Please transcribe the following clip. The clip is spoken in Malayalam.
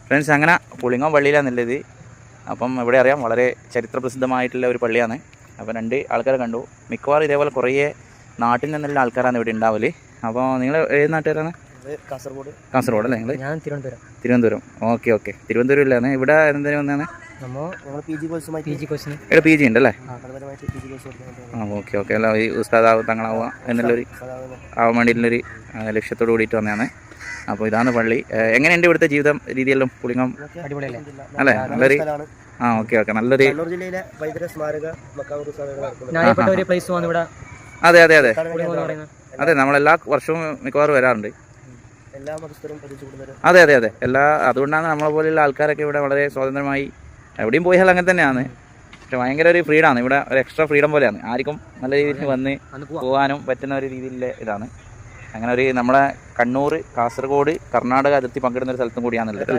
ഫ്രണ്ട്സ്, അങ്ങനെ പുളിങ്ങോം പള്ളിയിലാണെന്നുള്ളത്. അപ്പം ഇവിടെ അറിയാം വളരെ ചരിത്ര പ്രസിദ്ധമായിട്ടുള്ള ഒരു പള്ളിയാണ്. അപ്പോൾ 2 ആൾക്കാരെ കണ്ടു. മിക്കവാറും ഇതേപോലെ കുറേ നാട്ടിൽ നിന്നുള്ള ആൾക്കാരാണ് ഇവിടെ ഉണ്ടാവല്. അപ്പോൾ നിങ്ങൾ ഏത് നാട്ടുകാരാണ്? കാസർഗോഡ് അല്ലേ? നിങ്ങൾ? ഞാൻ തിരുവനന്തപുരം. ഓക്കെ. തിരുവനന്തപുരം ഇല്ലാന്ന്. ഇവിടെ എന്തിനു വന്നാണ്? ഇവിടെ പി ജി ഉണ്ടല്ലേ? ഓക്കെ. അല്ല ഈ ഉസ്താദാവ് തങ്ങളാവുക എന്നുള്ളൊരു ആവാൻ വേണ്ടിയിട്ടുള്ളൊരു ലക്ഷ്യത്തോട് കൂടിയിട്ട് വന്നതാണ്. അപ്പോൾ ഇതാണ് പള്ളി. എങ്ങനെയുണ്ട് ഇവിടുത്തെ ജീവിതം രീതിയെല്ലാം? പുളിങ്ങോം അല്ലേ? നല്ലൊരു ഓക്കെ നല്ലൊരു അതെ നമ്മളെല്ലാ വർഷവും മിക്കവാറും വരാറുണ്ട്. അതെ അതുകൊണ്ടാണ് നമ്മളെ പോലെയുള്ള ആൾക്കാരൊക്കെ ഇവിടെ വളരെ സ്വതന്ത്രമായി എവിടെയും പോയാൽ അങ്ങനെ തന്നെയാണ്. പക്ഷെ ഭയങ്കര ഒരു ഫ്രീഡമാണ് ഇവിടെ, ഒരു എക്സ്ട്രാ ഫ്രീഡം പോലെയാണ്. ആർക്കും നല്ല രീതിയിൽ വന്ന് പോകാനും പറ്റുന്ന ഒരു രീതിയിലുള്ള ഇതാണ്. അങ്ങനെ ഒരു നമ്മളെ കണ്ണൂർ, കാസർഗോഡ്, കർണാടക അതിർത്തി പങ്കിടുന്ന ഒരു സ്ഥലത്തും കൂടിയാണുള്ളത്.